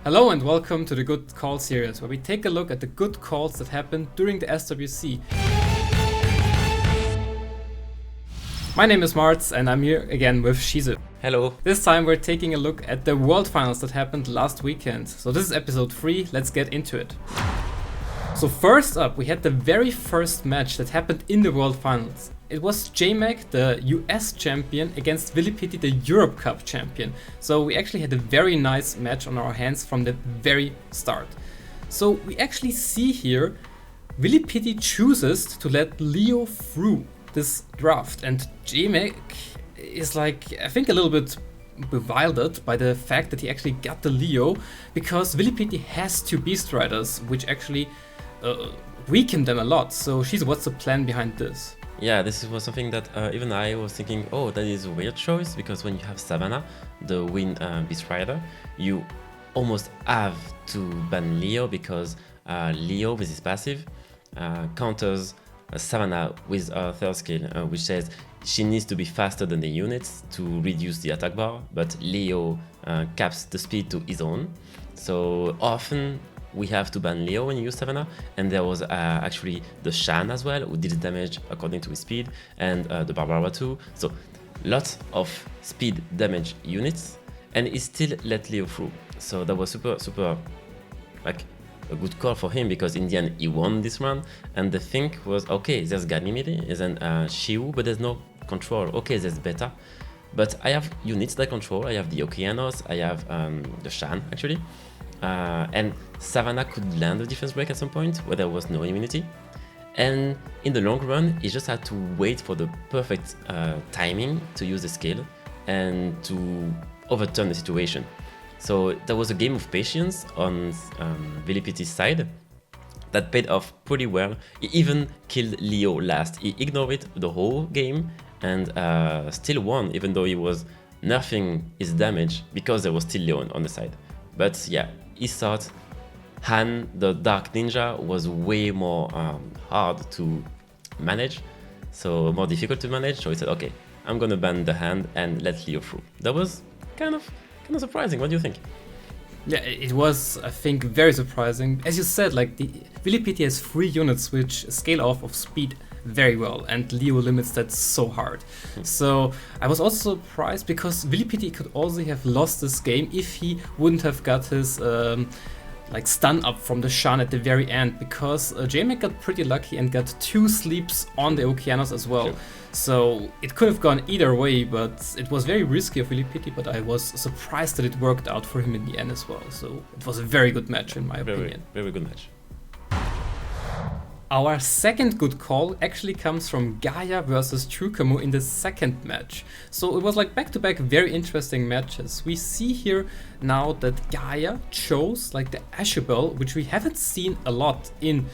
Hello and welcome to the Good Call series, where we take a look at the good calls that happened during the SWC. My name is Mards and I'm here again with Sheisou. Hello. This time we're taking a look at the World Finals that happened last weekend. So this is episode 3, let's get into it. So first up, we had the very first match that happened in the World Finals. It was JMac, the US champion, against Willy, the Europe Cup champion. So we actually had a very nice match on our hands from the very start. So we actually see here, Willy chooses to let Leo through this draft, and JMac is like, I think, a little bit bewildered by the fact that he actually got the Leo, because Willy has 2 Beast Riders, which actually weaken them a lot. So what's the plan behind this? Yeah, this was something that even I was thinking, oh, that is a weird choice, because when you have Savannah, the Wind Beast Rider, you almost have to ban Leo, because Leo with his passive counters Savannah with her third skill, which says she needs to be faster than the units to reduce the attack bar, but Leo caps the speed to his own. So often we have to ban Leo when you use Savannah, and there was actually the Shan as well, who did damage according to his speed, and the Barbara too. So lots of speed damage units, and he still let Leo through. So that was super like a good call for him, because in the end he won this round. And the thing was, okay, there's Ganymede, there's an Shiu, but there's no control. Okay, there's Beta, but I have units that control. I have the Okeanos, I have the Shan actually. And Savannah could land a defense break at some point where there was no immunity. And in the long run, he just had to wait for the perfect timing to use the skill and to overturn the situation. So there was a game of patience on Willy side that paid off pretty well. He even killed Leo last. He ignored it the whole game and still won, even though he was nerfing his damage because there was still Leo on the side. But yeah, he thought Han, the Dark Ninja, was way more hard to manage, so more difficult to manage. So he said, okay, I'm gonna ban the hand and let Leo through. That was kind of surprising. What do you think? Yeah, it was, I think, very surprising. As you said, like, the Willy has 3 units which scale off of speed very well, and Leo limits that so hard. So I was also surprised, because Willy could also have lost this game if he wouldn't have got his like stun up from the Shan at the very end, because JMac got pretty lucky and got 2 sleeps on the Okeanos as well. Sure. So it could have gone either way, but it was very risky of Willy, but I was surprised that it worked out for him in the end as well. So it was a very good match in my opinion. Very good match. Our second good call actually comes from Gaia versus Trucomo in the second match. So it was like back-to-back very interesting matches. We see here now that Gaia chose like the Ashebel, which we haven't seen a lot in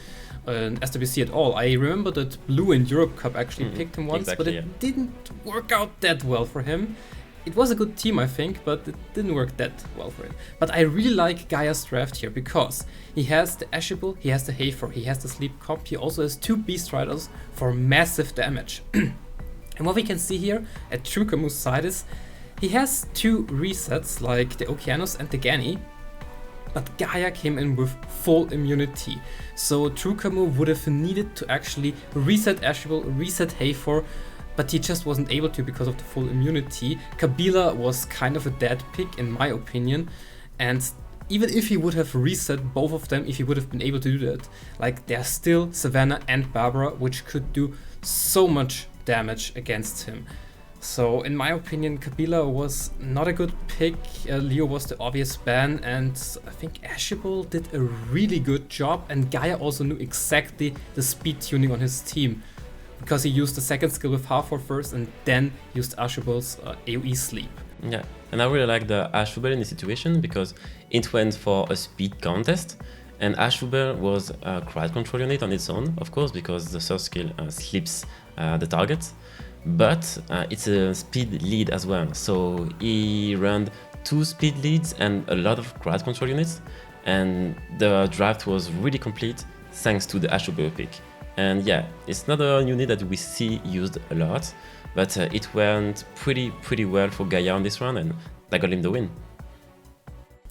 SWC at all. I remember that Blue in Europe Cup actually picked him once, exactly, but it didn't work out that well for him. It was a good team, I think, but it didn't work that well for him. But I really like Gaia's draft here, because he has the Ashebel, he has the Hafer, he has the Sleep Comp, he also has 2 Beast Riders for massive damage. And what we can see here at Trucomo's side is he has 2 resets, like the Okeanos and the Gani, but Gaia came in with full immunity. So Trucomo would have needed to actually reset Ashebel, reset Hafer, but he just wasn't able to because of the full immunity. Kabila was kind of a dead pick in my opinion, and even if he would have reset both of them, if he would have been able to do that, like, there's still Savannah and Barbara, which could do so much damage against him. So in my opinion, Kabila was not a good pick. Leo was the obvious ban, and I think Ashebel did a really good job, and Gaia also knew exactly the speed tuning on his team, because he used the second skill with Half-War first and then used Ashebel's AoE sleep. Yeah, and I really like the Ashebel in this situation, because it went for a speed contest, and Ashebel was a crowd control unit on its own, of course, because the third skill sleeps the target, but it's a speed lead as well. So he ran 2 speed leads and a lot of crowd control units, and the draft was really complete thanks to the Ashebel pick. And yeah, it's not a unit that we see used a lot, but it went pretty well for Gaia on this run, and that got him the win.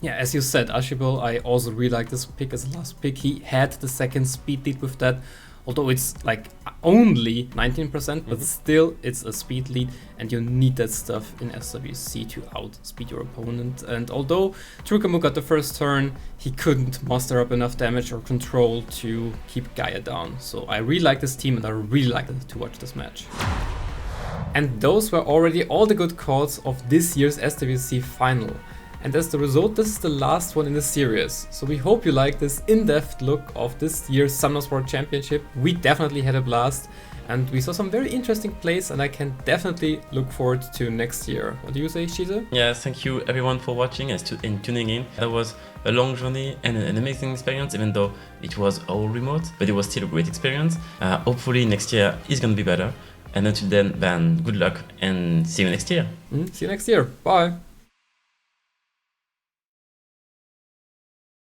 Yeah, as you said, Archibald, I also really like this pick as a last pick. He had the second speed lead with that, although it's like only 19%, but still it's a speed lead, and you need that stuff in SWC to outspeed your opponent. And although Trucomo got the first turn, he couldn't muster up enough damage or control to keep Gaia down. So I really like this team, and I really like to watch this match. And those were already all the good calls of this year's SWC final. And as the result, this is the last one in the series. So we hope you like this in-depth look of this year's Summoners World Championship. We definitely had a blast, and we saw some very interesting plays, and I can definitely look forward to next year. What do you say, Sheisou? Yeah, thank you everyone for watching and tuning in. That was a long journey and an amazing experience, even though it was all remote, but it was still a great experience. Hopefully next year is gonna be better. And until then, good luck and see you next year. See you next year. Bye.